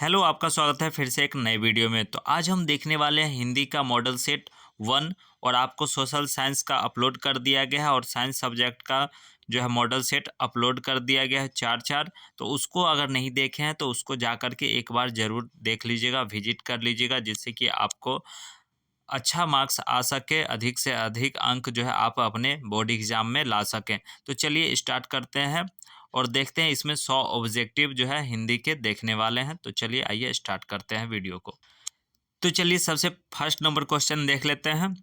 Hello, आपका स्वागत है फिर से एक नए वीडियो में। तो आज हम देखने वाले हैं हिंदी का मॉडल सेट 1 और आपको सोशल साइंस का अपलोड कर दिया गया है और साइंस सब्जेक्ट का जो है मॉडल सेट अपलोड कर दिया गया है 4-4। तो उसको अगर नहीं देखे हैं तो उसको जा कर के एक बार ज़रूर देख लीजिएगा, विजिट कर लीजिएगा, जिससे कि आपको अच्छा मार्क्स आ सके, अधिक से अधिक अंक जो है आप अपने बोर्ड एग्ज़ाम में ला सकें। तो चलिए स्टार्ट करते हैं और देखते हैं इसमें 100 ऑब्जेक्टिव जो है हिंदी के देखने वाले हैं। तो चलिए आइए स्टार्ट करते हैं वीडियो को। तो चलिए सबसे फर्स्ट नंबर क्वेश्चन देख लेते हैं।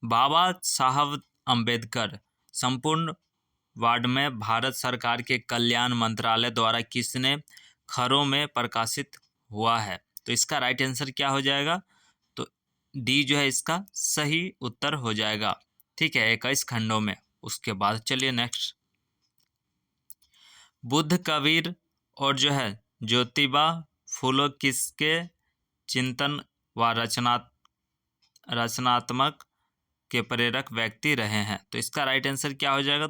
बाबा साहब अम्बेडकर संपूर्ण वार्ड में भारत सरकार के कल्याण मंत्रालय द्वारा किसने खरों में प्रकाशित हुआ है? तो इसका राइट आंसर क्या हो जाएगा? तो डी जो है इसका सही उत्तर हो जाएगा। ठीक है, 21 खंडों में। उसके बाद चलिए नेक्स्ट। बुद्ध, कबीर और जो है ज्योतिबा फूले किसके चिंतन व रचनात्मक के प्रेरक व्यक्ति रहे हैं? तो इसका राइट आंसर क्या हो जाएगा?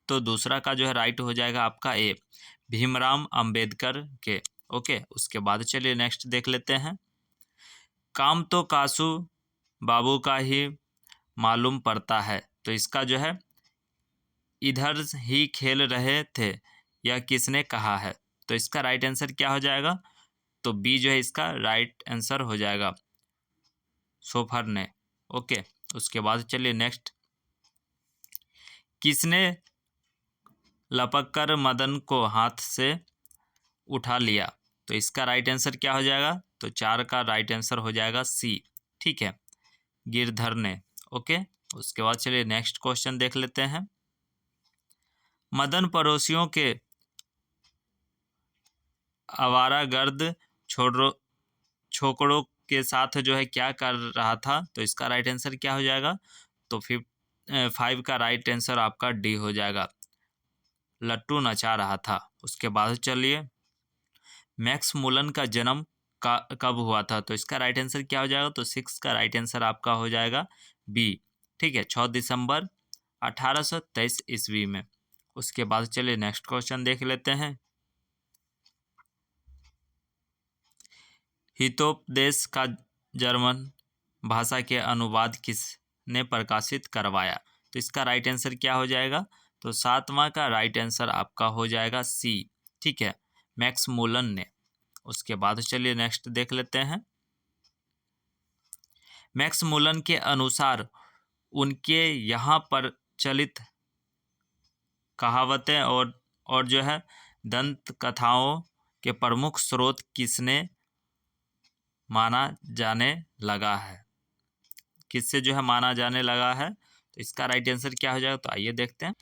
तो दूसरा का जो है राइट हो जाएगा आपका ए, भीमराव अंबेडकर के। ओके, उसके बाद चलिए नेक्स्ट देख लेते हैं। काम तो कासू बाबू का ही मालूम पड़ता है। तो इसका जो है इधर ही खेल रहे थे, यह किसने कहा है? तो इसका राइट आंसर क्या हो जाएगा? तो बी जो है इसका राइट आंसर हो जाएगा, सोफर ने। ओके, उसके बाद चलिए नेक्स्ट। किसने लपक कर मदन को हाथ से उठा लिया? तो इसका राइट आंसर क्या हो जाएगा? तो 4 का राइट आंसर हो जाएगा सी। ठीक है, गिरधर ने। ओके, उसके बाद चलिए नेक्स्ट क्वेश्चन देख लेते हैं। मदन पड़ोसियों के आवारागर्द छोकरों के साथ जो है क्या कर रहा था? तो इसका राइट आंसर क्या हो जाएगा? तो 5 का राइट आंसर आपका डी हो जाएगा, लट्टू नचा रहा था। उसके बाद चलिए, मैक्स मुलन का जन्म कब हुआ था? तो इसका राइट आंसर क्या हो जाएगा? तो 6 का राइट आंसर आपका हो जाएगा बी। ठीक है, 6 दिसंबर 1823 ईस्वी में। उसके बाद चलिए नेक्स्ट क्वेश्चन देख लेते हैं। हितोपदेश का जर्मन भाषा के अनुवाद किसने प्रकाशित करवाया? तो इसका राइट आंसर क्या हो जाएगा? तो 7वां का राइट आंसर आपका हो जाएगा सी। ठीक है, मैक्स मुलन ने। उसके बाद चलिए नेक्स्ट देख लेते हैं। मैक्स मुलन के अनुसार उनके यहाँ प्रचलित कहावतें और जो है दंत कथाओं के प्रमुख स्रोत किसने माना जाने लगा है? किससे जो है माना जाने लगा है? तो इसका राइट आंसर क्या हो जाएगा? तो आइए देखते हैं।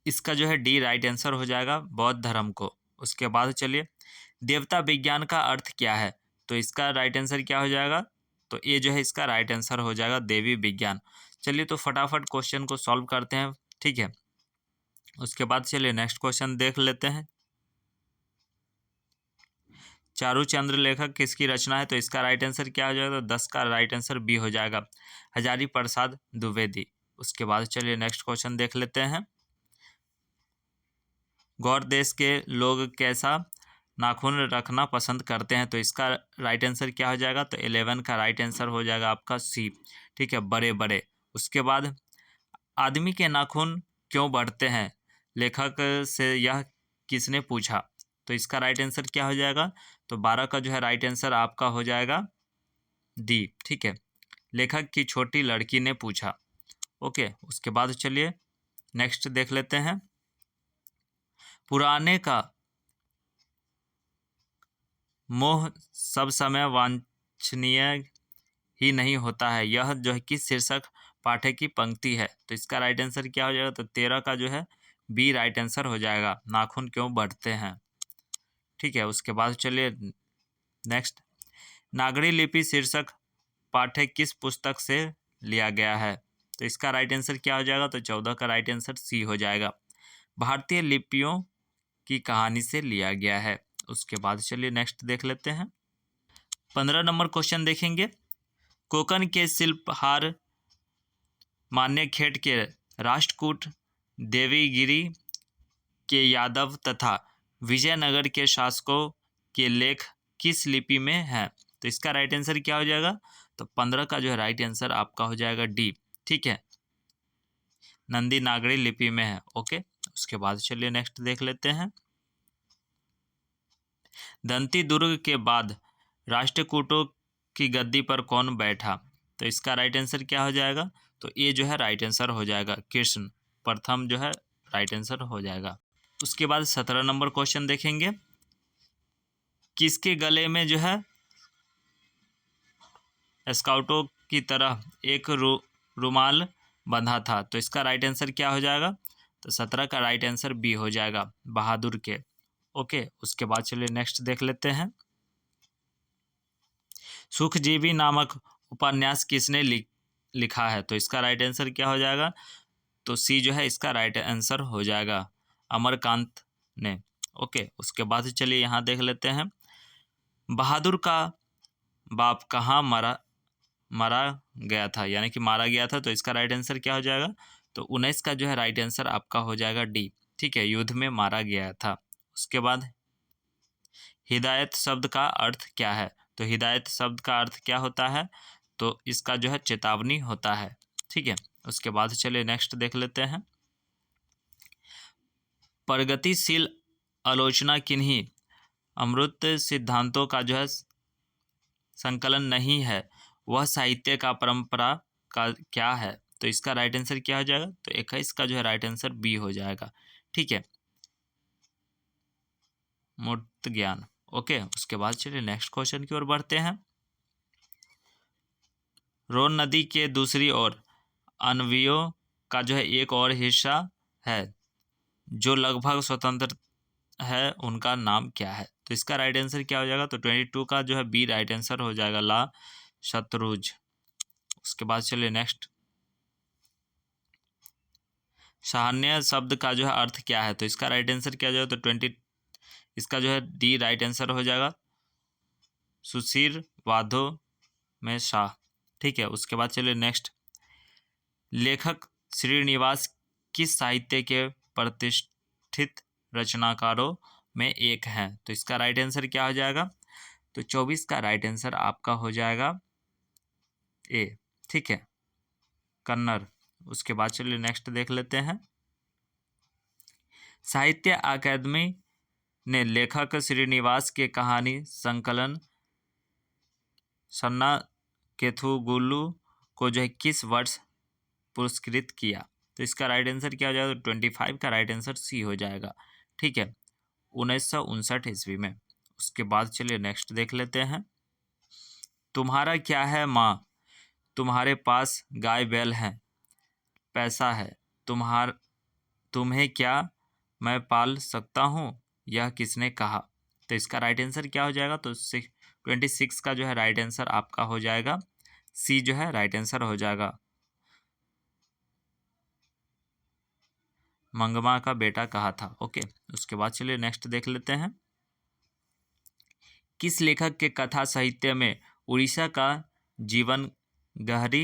इसका जो है डी राइट आंसर हो जाएगा, बौद्ध धर्म को। उसके बाद चलिए, देवता विज्ञान का अर्थ क्या है? तो इसका राइट आंसर क्या हो जाएगा? तो ये जो है इसका राइट आंसर हो जाएगा देवी विज्ञान। चलिए तो फटाफट क्वेश्चन को सॉल्व करते हैं। ठीक है, उसके बाद चलिए नेक्स्ट क्वेश्चन देख लेते हैं। चारूचंद्र लेखक किसकी रचना है? तो इसका राइट आंसर क्या हो जाएगा? तो 10 का राइट आंसर बी हो जाएगा, हजारी प्रसाद द्विवेदी। उसके बाद चलिए नेक्स्ट क्वेश्चन देख लेते हैं। गौर देश के लोग कैसा नाखून रखना पसंद करते हैं? तो इसका राइट आंसर क्या हो जाएगा? तो 11 का राइट आंसर हो जाएगा आपका सी। ठीक है, बड़े बड़े। उसके बाद आदमी के नाखून क्यों बढ़ते हैं, लेखक से यह किसने पूछा? तो इसका राइट आंसर क्या हो जाएगा? तो 12 का जो है राइट आंसर आपका हो जाएगा डी। ठीक है, लेखक की छोटी लड़की ने पूछा। ओके, उसके बाद चलिए नेक्स्ट देख लेते हैं। पुराने का मोह सब समय वांछनीय ही नहीं होता है, यह जो है किस शीर्षक पाठक की पंक्ति है? तो इसका राइट आंसर क्या हो जाएगा? तो 13 का जो है बी राइट आंसर हो जाएगा, नाखून क्यों बढ़ते हैं। ठीक है, उसके बाद चलिए नेक्स्ट। नागरी लिपि शीर्षक पाठक किस पुस्तक से लिया गया है? तो इसका राइट आंसर क्या हो जाएगा? तो 14 का राइट आंसर सी हो जाएगा, भारतीय लिपियों की कहानी से लिया गया है। उसके बाद चलिए नेक्स्ट देख लेते हैं। 15 नंबर क्वेश्चन देखेंगे। कोकण के शिल्पहार मान्यखेड़ के राष्ट्रकूट देवीगिरी के यादव तथा विजयनगर के शासकों के लेख किस लिपि में है? तो इसका राइट आंसर क्या हो जाएगा? तो 15 का जो है राइट आंसर आपका हो जाएगा डी। ठीक है, नंदी नागरी लिपि में है। ओके, उसके बाद चलिए नेक्स्ट देख लेते हैं। दंती दुर्ग के बाद राष्ट्रकूटों की गद्दी पर कौन बैठा? तो इसका राइट आंसर क्या हो जाएगा? तो ये जो है राइट आंसर हो जाएगा कृष्ण प्रथम जो है राइट आंसर हो जाएगा। उसके बाद 17 नंबर क्वेश्चन देखेंगे। किसके गले में जो है स्काउटों की तरह एक रुमाल बंधा था? तो इसका राइट आंसर क्या हो जाएगा? तो 17 का राइट आंसर बी हो जाएगा, बहादुर के। ओके, उसके बाद चलिए नेक्स्ट देख लेते हैं। सुखजीवी नामक उपन्यास किसने लिखा है? तो इसका राइट आंसर क्या हो जाएगा? तो सी जो है इसका राइट आंसर हो जाएगा, अमरकांत ने। ओके, उसके बाद चलिए यहाँ देख लेते हैं। बहादुर का बाप कहाँ मारा गया था, यानी कि मारा गया था? तो इसका राइट आंसर क्या हो जाएगा? तो 19 का जो है राइट आंसर आपका हो जाएगा डी। ठीक है, युद्ध में मारा गया था। उसके बाद हिदायत शब्द का अर्थ क्या है? तो हिदायत शब्द का अर्थ क्या होता है? तो इसका जो है चेतावनी होता है। ठीक है, उसके बाद चलिए नेक्स्ट देख लेते हैं। प्रगतिशील आलोचना किन्हीं अमूर्त सिद्धांतों का जो है संकलन नहीं है, वह साहित्य का परंपरा का क्या है? तो इसका राइट आंसर क्या हो जाएगा? तो 21 का जो है राइट आंसर बी हो जाएगा। ठीक है, मूर्त ज्ञान। ओके, उसके बाद चलिए नेक्स्ट क्वेश्चन की ओर बढ़ते हैं। रोन नदी के दूसरी ओर अन्वियों का जो है एक और हिस्सा है जो लगभग स्वतंत्र है, उनका नाम क्या है? तो इसका राइट आंसर क्या हो जाएगा? तो 22 का जो है बी राइट आंसर हो जाएगा, ला शत्रुज। उसके बाद चलिए नेक्स्ट। सहान्य शब्द का जो है अर्थ क्या है? तो इसका राइट आंसर क्या हो जाएगा? तो 20 इसका जो है डी राइट आंसर हो जाएगा, सुशीर वादो में शाह। ठीक है, उसके बाद चलिए नेक्स्ट। लेखक श्रीनिवास किस साहित्य के प्रतिष्ठित रचनाकारों में एक हैं? तो इसका राइट आंसर क्या हो जाएगा? तो 24 का राइट आंसर आपका हो जाएगा ए। ठीक है, कन्नड़। उसके बाद चलिए नेक्स्ट देख लेते हैं। साहित्य अकादमी ने लेखक श्रीनिवास के कहानी संकलन सन्ना केथुगुलु को जो है किस वर्ष पुरस्कृत किया? तो इसका राइट आंसर क्या हो जाएगा? 25 का राइट आंसर सी हो जाएगा। ठीक है, 1959 ईस्वी में। उसके बाद चलिए नेक्स्ट देख लेते हैं। तुम्हारा क्या है माँ, तुम्हारे पास गाय बैल है, पैसा है, तुम्हें क्या मैं पाल सकता हूँ, यह किसने कहा? तो इसका राइट आंसर क्या हो जाएगा? तो 26 का जो है राइट आंसर आपका हो जाएगा सी जो है राइट आंसर हो जाएगा, मंगमा का बेटा कहा था। ओके, उसके बाद चलिए नेक्स्ट देख लेते हैं। किस लेखक के कथा साहित्य में उड़ीसा का जीवन गहरी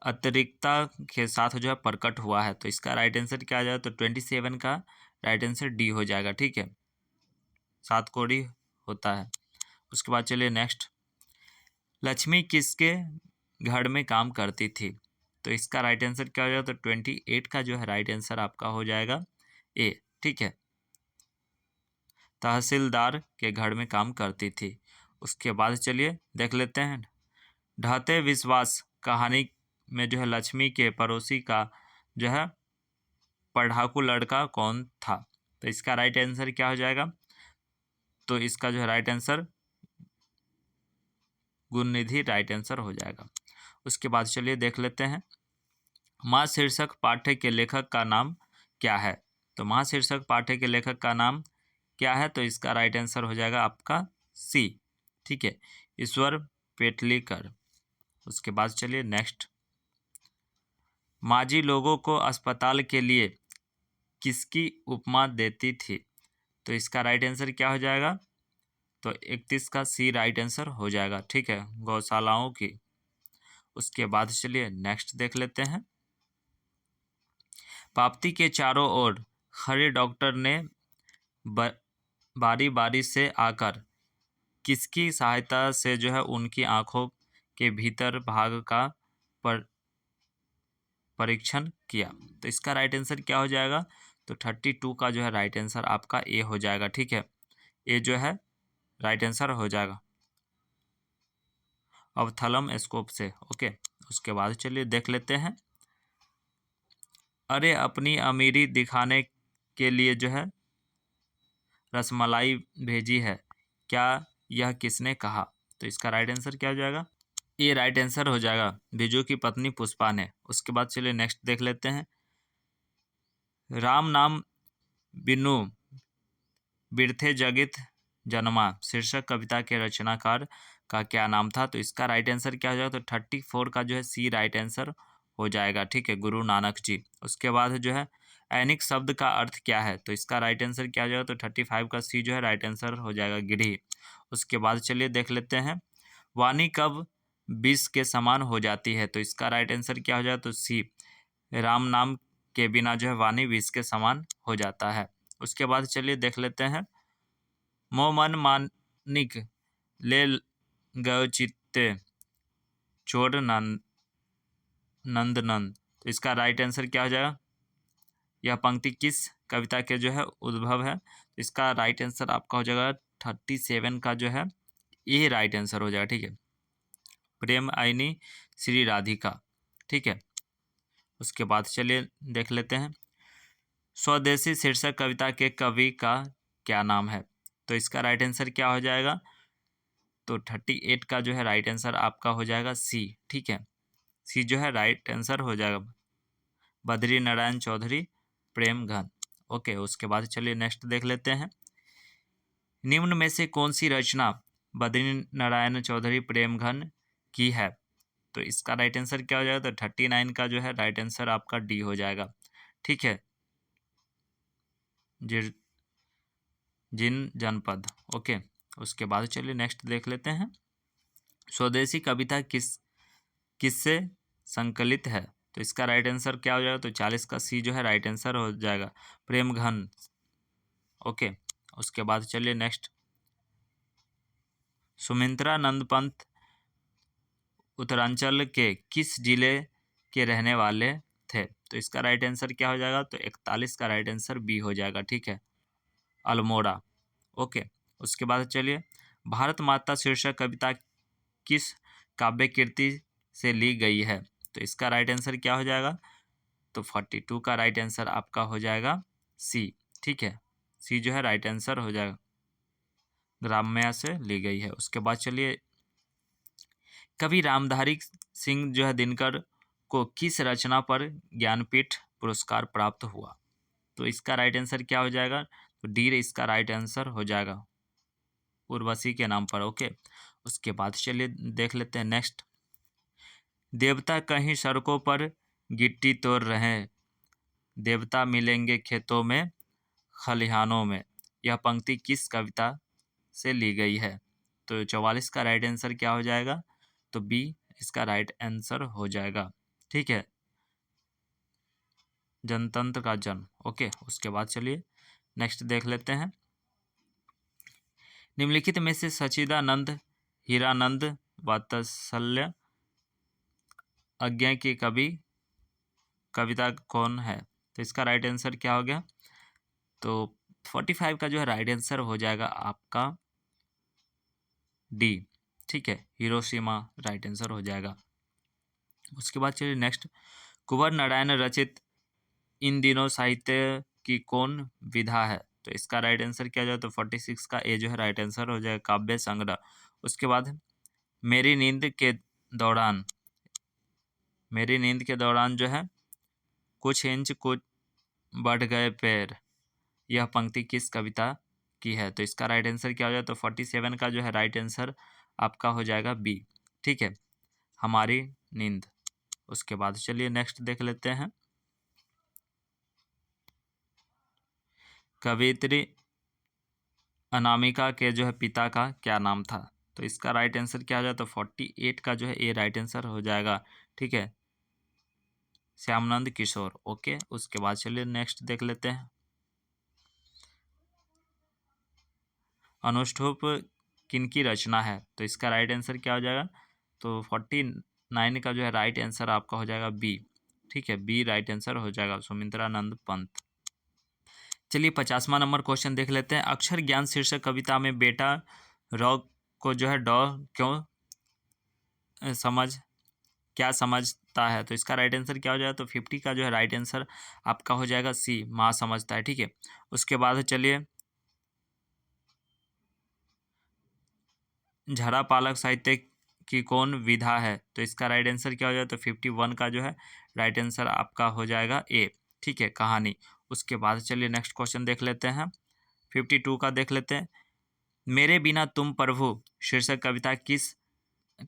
अतिरिक्तता के साथ जो है प्रकट हुआ है? तो इसका राइट आंसर क्या आ जाएगा? तो 27 का राइट आंसर डी हो जाएगा। ठीक है, 7 कोड़ी होता है। उसके बाद चलिए नेक्स्ट। लक्ष्मी किसके घर में काम करती थी? तो इसका राइट आंसर क्या हो जाएगा? तो 28 का जो है राइट आंसर आपका हो जाएगा ए। ठीक है, तहसीलदार के घर में काम करती थी। उसके बाद चलिए देख लेते हैं। ढहते विश्वास कहानी में जो है लक्ष्मी के पड़ोसी का जो है पढ़ाकू लड़का कौन था? तो इसका राइट आंसर क्या हो जाएगा? तो इसका जो है राइट आंसर गुणनिधि राइट आंसर हो जाएगा। उसके बाद चलिए देख लेते हैं। माँ शीर्षक पाठ्य के लेखक का नाम क्या है? तो माँ शीर्षक पाठ्य के लेखक का नाम क्या है? तो इसका राइट आंसर हो जाएगा आपका सी। ठीक है, ईश्वर पेटलीकर। उसके बाद चलिए नेक्स्ट। माजी लोगों को अस्पताल के लिए किसकी उपमा देती थी? तो इसका राइट आंसर क्या हो जाएगा? तो 31 का सी राइट आंसर हो जाएगा। ठीक है, गौशालाओं की। उसके बाद चलिए नेक्स्ट देख लेते हैं। पाप्ती के चारों ओर खड़े डॉक्टर ने बारी बारी से आकर किसकी सहायता से जो है उनकी आंखों के भीतर भाग का पर परीक्षण किया? तो इसका राइट आंसर क्या हो जाएगा? तो 32 का जो है राइट आंसर आपका ए हो जाएगा। ठीक है, ए जो है राइट आंसर हो जाएगा अब थलम स्कोप से। ओके, उसके बाद चलिए देख लेते हैं। अरे अपनी अमीरी दिखाने के लिए जो है रसमलाई भेजी है, क्या यह किसने कहा? तो इसका राइट आंसर क्या हो जाएगा? ये राइट आंसर हो जाएगा बिजू की पत्नी पुष्पा ने। उसके बाद चलिए नेक्स्ट देख लेते हैं। राम नाम बिनु बिरथे जगित जन्मा शीर्षक कविता के रचनाकार का क्या नाम था? तो इसका राइट आंसर क्या हो जाएगा? तो 34 का जो है सी राइट आंसर हो जाएगा। ठीक है, गुरु नानक जी। उसके बाद जो है ऐनिक शब्द का अर्थ क्या है? तो इसका राइट आंसर क्या हो जाएगा? तो 35 का सी जो है राइट आंसर हो जाएगा गिरी। उसके बाद चलिए देख लेते हैं। वाणी कब विष के समान हो जाती है? तो इसका राइट आंसर क्या हो जाएगा? तो सी, राम नाम के बिना जो है वाणी विष के समान हो जाता है। उसके बाद चलिए देख लेते हैं। मोमन मानिक ले गयो चित्ते चोर नंद नंद। तो इसका राइट आंसर क्या हो जाएगा? यह पंक्ति किस कविता के जो है उद्भव है? इसका राइट आंसर आपका हो जाएगा 37 का जो है ये राइट आंसर हो जाएगा। ठीक है, प्रेम आईनी श्री राधिका। ठीक है, उसके बाद चलिए देख लेते हैं। स्वदेशी शीर्षक कविता के कवि का क्या नाम है? तो इसका राइट आंसर क्या हो जाएगा? तो 38 का जो है राइट आंसर आपका हो जाएगा सी। ठीक है, सी जो है राइट आंसर हो जाएगा बद्री नारायण चौधरी प्रेम घन। ओके, उसके बाद चलिए नेक्स्ट देख लेते हैं। निम्न में से कौन सी रचना बद्री नारायण चौधरी प्रेम घन की है? तो इसका राइट आंसर क्या हो जाएगा? तो 39 का जो है राइट आंसर आपका डी हो जाएगा। ठीक है, जिन जनपद। ओके, उसके बाद चलिए नेक्स्ट देख लेते हैं। स्वदेशी कविता किससे संकलित है? तो इसका राइट आंसर क्या हो जाएगा? तो 40 का सी जो है राइट आंसर हो जाएगा प्रेम घन। ओके, उसके बाद चलिए नेक्स्ट। सुमित्रा नंद पंत उत्तरांचल के किस जिले के रहने वाले थे? तो इसका राइट आंसर क्या हो जाएगा? तो 41 का राइट आंसर बी हो जाएगा। ठीक है, अल्मोड़ा। ओके, उसके बाद चलिए। भारत माता शीर्षक कविता किस काव्य कीर्ति से ली गई है? तो इसका राइट आंसर क्या हो जाएगा? तो 42 का राइट आंसर आपका हो जाएगा सी। ठीक है, सी जो है राइट आंसर हो जाएगा, ग्राम्या से ली गई है। उसके बाद चलिए। कवि रामधारी सिंह जो है दिनकर को किस रचना पर ज्ञानपीठ पुरस्कार प्राप्त हुआ? तो इसका राइट आंसर क्या हो जाएगा? तो डी इसका राइट आंसर हो जाएगा, उर्वशी के नाम पर। ओके, उसके बाद चलिए देख लेते हैं नेक्स्ट। देवता कहीं सड़कों पर गिट्टी तोड़ रहे हैं, देवता मिलेंगे खेतों में खलिहानों में, यह पंक्ति किस कविता से ली गई है? तो 44 का राइट आंसर क्या हो जाएगा? तो बी इसका राइट आंसर हो जाएगा। ठीक है, जनतंत्र का जन्म। ओके, उसके बाद चलिए नेक्स्ट देख लेते हैं। निम्नलिखित में से सच्चिदानंद हीरानंद वात्सल्य आज्ञा की कविता कौन है? तो इसका राइट आंसर क्या हो गया? तो 45 का जो है राइट आंसर हो जाएगा आपका डी। ठीक है, हिरोशिमा राइट आंसर हो जाएगा। उसके बाद चलिए नेक्स्ट। कुंवर नारायण रचित इन दिनों साहित्य की कौन विधा है? तो इसका राइट आंसर क्या जाए? तो 46 का ए जो है राइट आंसर हो जाएगा काव्य संग्रह। उसके बाद मेरी नींद के दौरान, मेरी नींद के दौरान जो है कुछ इंच कुछ बढ़ गए पैर, यह पंक्ति किस कविता की है? तो इसका राइट आंसर क्या हो जाए? तो 47 का जो है राइट आंसर आपका हो जाएगा बी। ठीक है, हमारी नींद। उसके बाद चलिए नेक्स्ट देख लेते हैं। कवियत्री अनामिका के जो है पिता का क्या नाम था? तो इसका राइट आंसर क्या हो जाए? तो 48 का जो है ए राइट आंसर हो जाएगा। ठीक है, श्यामनंद किशोर। ओके, उसके बाद चलिए नेक्स्ट देख लेते हैं। अनुष्टुप किनकी रचना है? तो इसका राइट आंसर क्या हो जाएगा? तो 49 का जो है राइट आंसर आपका हो जाएगा बी। ठीक है, बी राइट आंसर हो जाएगा, सुमित्रानंद पंत। चलिए 50वां नंबर क्वेश्चन देख लेते हैं। अक्षर ज्ञान शीर्षक कविता में बेटा रॉ को जो है डॉ क्यों समझ क्या समझता है? तो इसका राइट आंसर क्या हो जाएगा? तो 50 का जो है राइट आंसर आपका हो जाएगा सी, माँ समझता है। ठीक है, उसके बाद चलिए झरा पालक साहित्य की कौन विधा है? तो इसका राइट आंसर क्या हो जाएगा? तो 51 का जो है राइट आंसर आपका हो जाएगा ए। ठीक है, कहानी। उसके बाद चलिए नेक्स्ट क्वेश्चन देख लेते हैं, 52 का देख लेते हैं। मेरे बिना तुम प्रभु शीर्षक कविता किस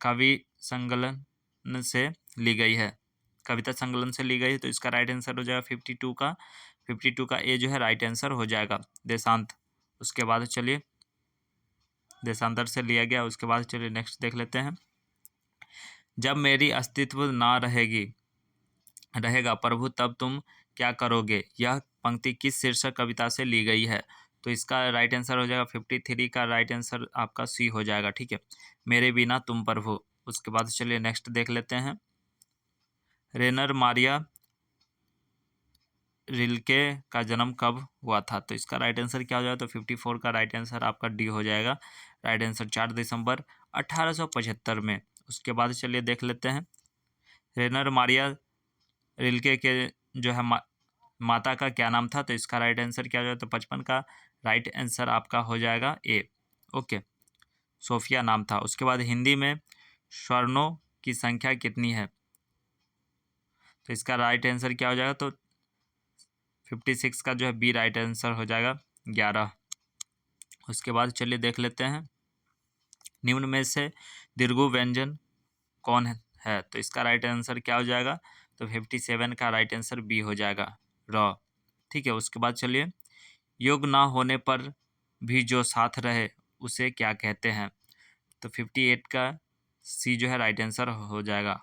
कवि संकलन से ली गई है? कविता संकलन से ली गई है, तो इसका राइट आंसर हो जाएगा 52 का ए जो है राइट आंसर हो जाएगा, देशांत। उसके बाद चलिए देशांतर से लिया गया। उसके बाद चलिए नेक्स्ट देख लेते हैं। जब मेरी अस्तित्व ना रहेगा प्रभु तब तुम क्या करोगे, यह पंक्ति किस शीर्षक कविता से ली गई है? तो इसका राइट आंसर हो जाएगा 53 का राइट आंसर आपका सी हो जाएगा। ठीक है, मेरे बिना तुम प्रभु। उसके बाद चलिए नेक्स्ट देख लेते हैं। रेनर मारिया रिल्के का जन्म कब हुआ था? तो इसका राइट आंसर क्या हो जाएगा? तो 54 का राइट आंसर आपका डी हो जाएगा। राइट आंसर 4 दिसंबर 1875 में। उसके बाद चलिए देख लेते हैं। रेनर मारिया रिल्के के जो है माता का क्या नाम था? तो इसका राइट आंसर क्या हो जाएगा? तो 55 का राइट आंसर आपका हो जाएगा ए। ओके, सोफिया नाम था। उसके बाद हिंदी में स्वर्णों की संख्या कितनी है? तो इसका राइट आंसर क्या हो जाएगा? तो 56 का जो है बी राइट आंसर हो जाएगा, 11। उसके बाद चलिए देख लेते हैं। निम्न में से दीर्घु व्यंजन कौन है? तो इसका राइट आंसर क्या हो जाएगा? तो 57 का राइट आंसर बी हो जाएगा, र। ठीक है, उसके बाद चलिए योग ना होने पर भी जो साथ रहे उसे क्या कहते हैं? तो 58 का सी जो है राइट आंसर हो जाएगा,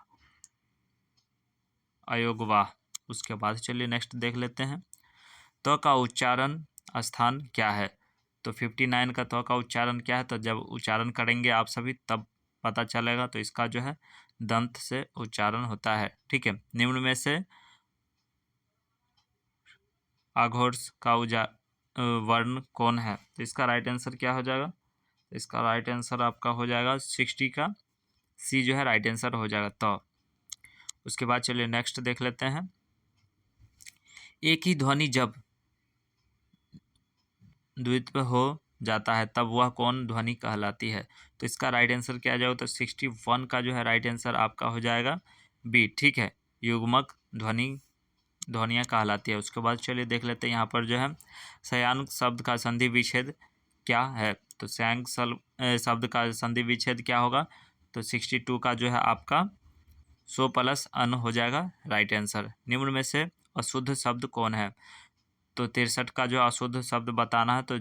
अयोगवाह। उसके बाद चलिए नेक्स्ट देख लेते हैं। तो का उच्चारण स्थान क्या है? तो 59 का तो का उच्चारण क्या है? तो जब उच्चारण करेंगे आप सभी तब पता चलेगा। तो इसका जो है दंत से उच्चारण होता है। ठीक है, निम्न में से आघोष का वर्ण कौन है? तो इसका राइट आंसर क्या हो जाएगा? तो इसका राइट आंसर आपका हो जाएगा 60 का सी जो है राइट आंसर हो जाएगा। तो उसके बाद चलिए नेक्स्ट देख लेते हैं। एक ही ध्वनि जब द्वित्व हो जाता है तब वह कौन ध्वनि कहलाती है? तो इसका राइट आंसर क्या आ जाएगा? तो 61 का जो है राइट आंसर आपका हो जाएगा बी। ठीक है, युग्मक ध्वनियाँ कहलाती है। उसके बाद चलिए देख लेते हैं यहाँ पर जो है शयांक शब्द का संधि विच्छेद क्या है? तो शयांक शब्द का संधि विच्छेद क्या होगा? तो 62 का जो है आपका सो प्लस अन हो जाएगा राइट आंसर। निम्न में से अशुद्ध शब्द कौन है? तो 63 का जो अशुद्ध शब्द बताना है, तो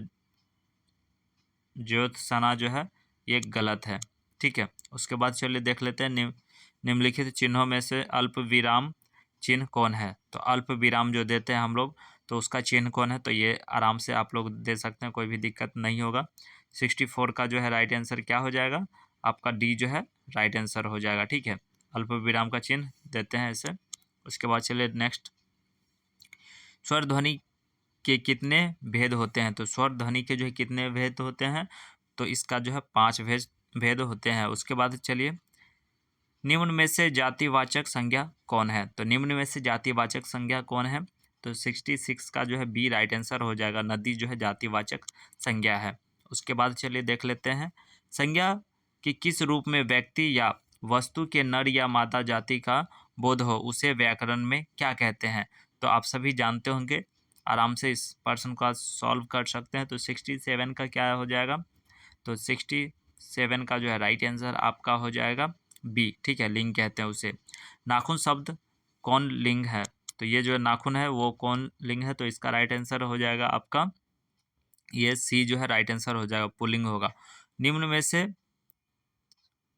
ज्योत्सना जो है ये गलत है। ठीक है, उसके बाद चलिए देख लेते हैं निम्नलिखित चिन्हों में से अल्प विराम चिन्ह कौन है? तो अल्प विराम जो देते हैं हम लोग, तो उसका चिन्ह कौन है? तो ये आराम से आप लोग दे सकते हैं, कोई भी दिक्कत नहीं होगा। 64 का जो है राइट आंसर क्या हो जाएगा? आपका डी जो है राइट आंसर हो जाएगा। ठीक है, अल्प विराम का चिन्ह देते हैं ऐसे। उसके बाद चलिए नेक्स्ट, स्वर ध्वनि के कितने भेद होते हैं? तो स्वर ध्वनि के जो है कितने भेद होते हैं? तो इसका जो है 5 भेद होते हैं। उसके बाद चलिए निम्न में से जातिवाचक संज्ञा कौन है? तो निम्न में से जातिवाचक संज्ञा कौन है? तो 66 का जो है बी राइट आंसर हो जाएगा, नदी जो है जातिवाचक संज्ञा है। उसके बाद चलिए देख लेते हैं, संज्ञा कि किस रूप में व्यक्ति या वस्तु के नर या मादा जाति का बोध हो उसे व्याकरण में क्या कहते हैं? तो आप सभी जानते होंगे, आराम से इस प्रश्न को सॉल्व कर सकते हैं। तो 67 का क्या हो जाएगा? तो 67 का जो है राइट आंसर आपका हो जाएगा बी। ठीक है, लिंग कहते हैं उसे। नाखून शब्द कौन लिंग है? तो ये जो नाखून है वो कौन लिंग है? तो इसका राइट आंसर हो जाएगा आपका ये सी जो है राइट आंसर हो जाएगा, पुल्लिंग होगा। निम्न में से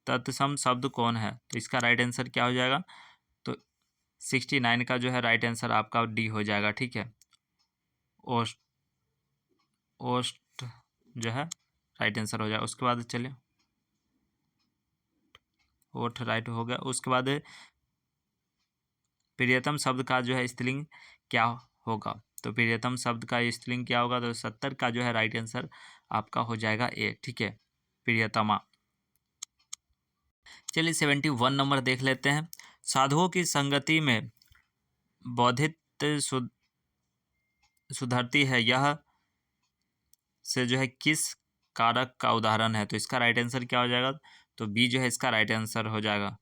तत्सम शब्द कौन है? तो इसका राइट आंसर क्या हो जाएगा? तो 69 का जो है राइट आंसर आपका डी हो जाएगा। ठीक है, ओस्ट ओस्ट जो है राइट आंसर हो जाएगा। उसके बाद चलिए ओठ राइट हो गया। उसके बाद प्रियतम शब्द का जो है स्त्रीलिंग क्या होगा, तो प्रियतम शब्द का स्त्रीलिंग क्या होगा, तो 70 का जो है राइट आंसर आपका हो जाएगा ए। ठीक है, प्रियतमा। चलिए 71 नंबर देख लेते हैं। साधुओं की संगति में बौद्धित्व सुधरती है, यह से जो है किस कारक का उदाहरण है, तो इसका राइट आंसर क्या हो जाएगा, तो बी जो है इसका राइट आंसर हो जाएगा,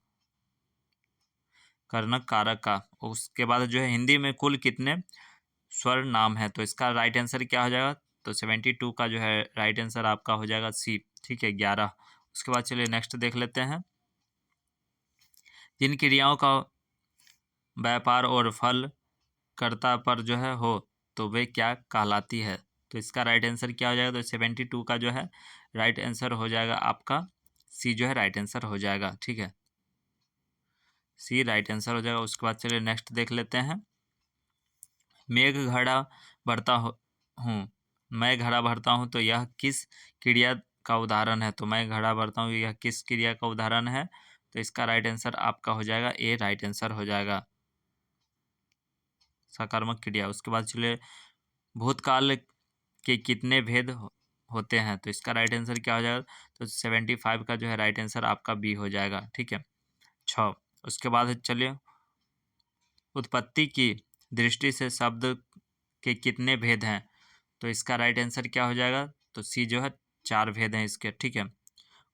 कर्णक कारक का। उसके बाद जो है हिंदी में कुल कितने स्वर नाम है, तो इसका राइट आंसर क्या हो जाएगा, तो 72 का जो है राइट आंसर आपका हो जाएगा सी। ठीक है, 11। उसके बाद चलिए नेक्स्ट देख लेते हैं। जिन क्रियाओं का व्यापार और फल कर्ता पर जो है हो, तो वे क्या कहलाती है, तो इसका राइट आंसर क्या हो जाएगा, तो 72 का जो है राइट आंसर हो जाएगा आपका सी जो है राइट आंसर हो जाएगा। ठीक है, सी राइट आंसर हो जाएगा। उसके बाद चलिए नेक्स्ट देख लेते हैं। मेघ घड़ा भरता हूँ, मैं घड़ा भरता हूँ, तो यह किस क्रिया का उदाहरण है, तो मैं घड़ा भरता हूँ यह किस क्रिया का उदाहरण है, तो इसका राइट आंसर आपका हो जाएगा ए राइट आंसर हो जाएगा, सकारात्मक क्रिया। उसके बाद चलिए भूतकाल के कितने भेद होते हैं, तो इसका राइट आंसर क्या हो जाएगा, तो 75 का जो है राइट आंसर आपका बी हो जाएगा। ठीक है, 6। उसके बाद चलिए उत्पत्ति की दृष्टि से शब्द के कितने भेद हैं, तो इसका राइट आंसर क्या हो जाएगा, तो सी जो है 4 भेद हैं इसके। ठीक है,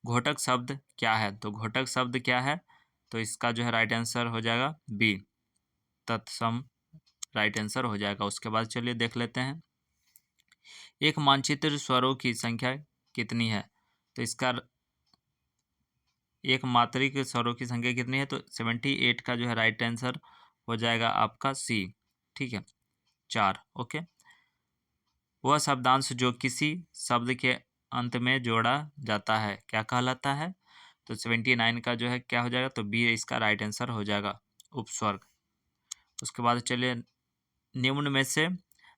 घोटक शब्द क्या है, तो घोटक शब्द क्या है, तो इसका जो है राइट आंसर हो जाएगा बी, तत्सम राइट आंसर हो जाएगा। उसके बाद चलिए देख लेते हैं। एक मानचित्र स्वरों की संख्या कितनी है, तो इसका एक मात्रिक स्वरों की संख्या कितनी है, तो 78 का जो है राइट आंसर हो जाएगा आपका सी। ठीक है, 4। ओके, वह शब्दांश जो किसी शब्द के अंत में जोड़ा जाता है क्या कहलाता है, तो 79 का जो है क्या हो जाएगा, तो बी इसका राइट आंसर हो जाएगा, उपस्वर्ग। उसके बाद चलिए निम्न में से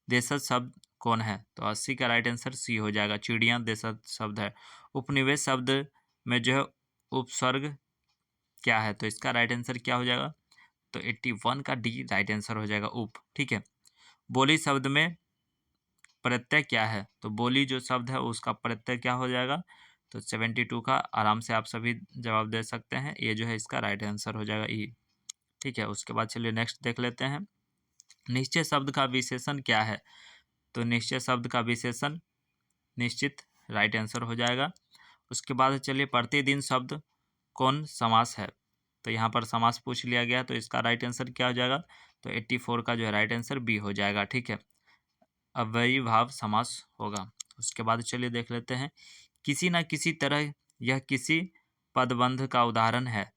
देशज शब्द कौन है, तो 80 का राइट आंसर सी हो जाएगा, चिड़िया देशज शब्द है। उपनिवेश शब्द में जो है उपसर्ग क्या है, तो इसका राइट आंसर क्या हो जाएगा, तो 81 का डी राइट आंसर हो जाएगा, उप। ठीक है, बोली शब्द में प्रत्यय क्या है, तो बोली जो शब्द है उसका प्रत्यय क्या हो जाएगा, तो 72 का आराम से आप सभी जवाब दे सकते हैं, ये जो है इसका राइट आंसर हो जाएगा ई। ठीक है, उसके बाद चलिए नेक्स्ट देख लेते हैं। निश्चय शब्द का विशेषण क्या है, तो निश्चय शब्द का विशेषण निश्चित राइट आंसर हो जाएगा। उसके बाद चलिए प्रतिदिन शब्द कौन समास है, तो यहाँ पर समास पूछ लिया गया, तो इसका राइट आंसर क्या हो जाएगा, तो 84 का जो है राइट आंसर बी हो जाएगा। ठीक है, अव्ययीभाव समास होगा। उसके बाद चलिए देख लेते हैं। किसी न किसी तरह यह किसी पदबंध का उदाहरण है,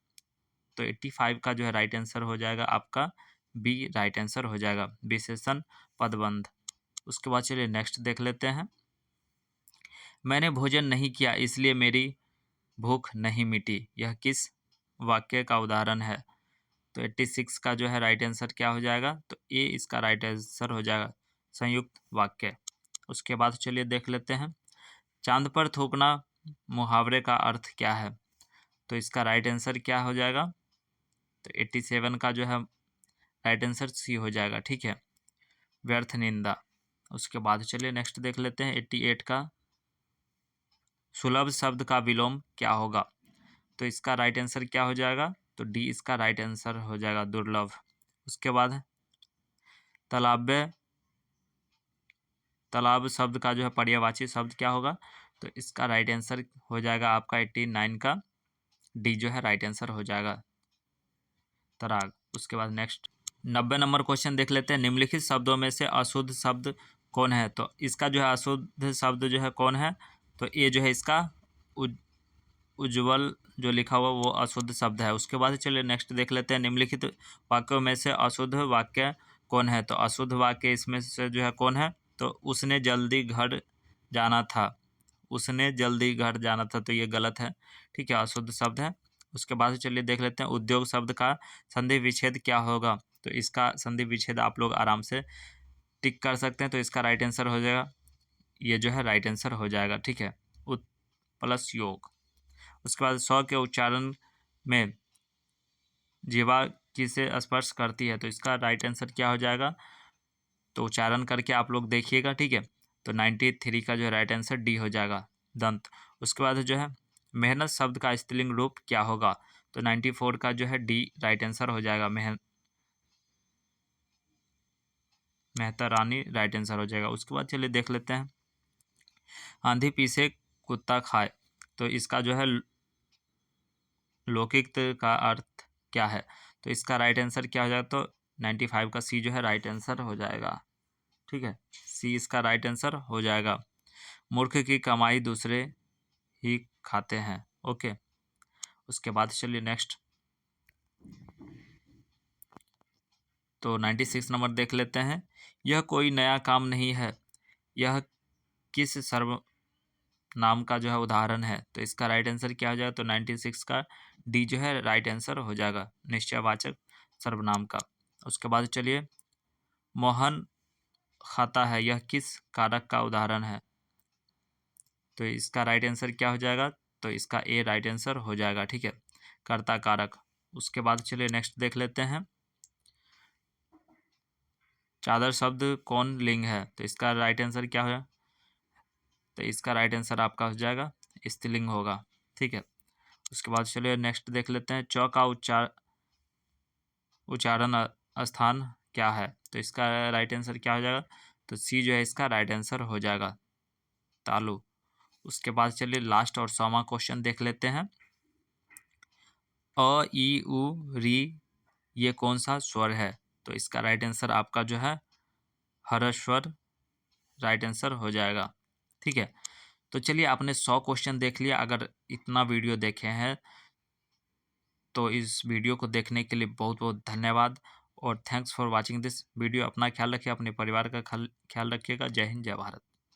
तो 85 का जो है राइट आंसर हो जाएगा आपका बी राइट आंसर हो जाएगा, विशेषण पदबंध। उसके बाद चलिए नेक्स्ट देख लेते हैं। मैंने भोजन नहीं किया इसलिए मेरी भूख नहीं मिटी, यह किस वाक्य का उदाहरण है, तो 86 का जो है राइट आंसर क्या हो जाएगा, तो ए इसका राइट आंसर हो जाएगा, संयुक्त वाक्य। उसके बाद चलिए देख लेते हैं। चांद पर थूकना मुहावरे का अर्थ क्या है, तो इसका राइट आंसर क्या हो जाएगा, तो 87 का जो है राइट आंसर सी हो जाएगा। ठीक है, व्यर्थ निंदा। उसके बाद चलिए नेक्स्ट देख लेते हैं 88 का। सुलभ शब्द का विलोम क्या होगा, तो इसका राइट आंसर क्या हो जाएगा, तो डी इसका राइट आंसर हो जाएगा, दुर्लभ। उसके बाद तालाब्य तालाब शब्द का जो है पर्यायवाची शब्द क्या होगा, तो इसका राइट आंसर हो जाएगा आपका 89 का डी जो है राइट आंसर हो जाएगा, तराग। उसके बाद नेक्स्ट 90 नंबर क्वेश्चन देख लेते हैं। निम्नलिखित शब्दों में से अशुद्ध शब्द कौन है, तो इसका जो है अशुद्ध शब्द जो है कौन है, तो ये जो है इसका उज्ज्वल जो लिखा हुआ वो अशुद्ध शब्द है। उसके बाद चलिए नेक्स्ट देख लेते हैं। निम्नलिखित वाक्यों में से अशुद्ध वाक्य कौन है, तो अशुद्ध वाक्य इसमें से जो है कौन है, तो उसने जल्दी घर जाना था, उसने जल्दी घर जाना था, तो ये गलत है। ठीक है, अशुद्ध शब्द है। उसके बाद चलिए देख लेते हैं उद्योग शब्द का संधि विच्छेद क्या होगा, तो इसका संधि विच्छेद आप लोग आराम से टिक कर सकते हैं, तो इसका राइट आंसर हो जाएगा, ये जो है राइट आंसर हो जाएगा। ठीक है, प्लस योग। उसके बाद स्व के उच्चारण में जीवा किसे स्पर्श करती है, तो इसका राइट आंसर क्या हो जाएगा, तो उच्चारण करके आप लोग देखिएगा, ठीक है। तो 93 का जो है राइट आंसर डी हो जाएगा, दंत। उसके बाद जो है मेहनत शब्द का स्त्रीलिंग रूप क्या होगा, तो 94 का जो है डी राइट आंसर हो जाएगा, मेहता रानी राइट आंसर हो जाएगा। उसके बाद चलिए देख लेते हैं आंधी पीछे कुत्ता खाए, तो इसका जो है लौकिक का अर्थ क्या है, तो इसका राइट आंसर क्या हो जाएगा, तो 95 का सी जो है राइट आंसर हो जाएगा, ठीक है। सी इसका राइट आंसर हो जाएगा। मूर्ख की कमाई दूसरे ही खाते हैं, ओके। उसके बाद चलिए नेक्स्ट, तो 96 नंबर देख लेते हैं। यह कोई नया काम नहीं है, यह किस सर्वनाम का जो है उदाहरण है, तो इसका राइट आंसर क्या हो जाएगा, तो 96 का डी जो है राइट आंसर हो जाएगा, निश्चयवाचक सर्वनाम का। उसके बाद चलिए मोहन खाता है, यह किस कारक का उदाहरण है, तो इसका राइट आंसर क्या हो जाएगा, तो इसका ए राइट आंसर हो जाएगा, ठीक है, कर्ता कारक। उसके बाद चलिए नेक्स्ट देख लेते हैं चादर शब्द कौन लिंग है, तो इसका राइट आंसर क्या होगा, तो इसका राइट आंसर आपका हो जाएगा स्त्रीलिंग होगा, ठीक है। उसके बाद चलिए नेक्स्ट देख लेते हैं चौ का उच्चारण स्थान क्या है, तो इसका राइट आंसर क्या हो जाएगा, तो सी जो है इसका राइट आंसर हो जाएगा, तालु। उसके बाद चलिए लास्ट और 100वां क्वेश्चन देख लेते हैं अ ई उ री ये कौन सा स्वर है, तो इसका राइट आंसर आपका जो है हर्षवर राइट आंसर हो जाएगा, ठीक है। तो चलिए आपने 100 क्वेश्चन देख लिया। अगर इतना वीडियो देखे हैं तो इस वीडियो को देखने के लिए बहुत बहुत धन्यवाद और thanks for watching this video. अपना ख्याल रखिए, अपने परिवार का ख्याल रखिएगा। जय हिंद, जय भारत।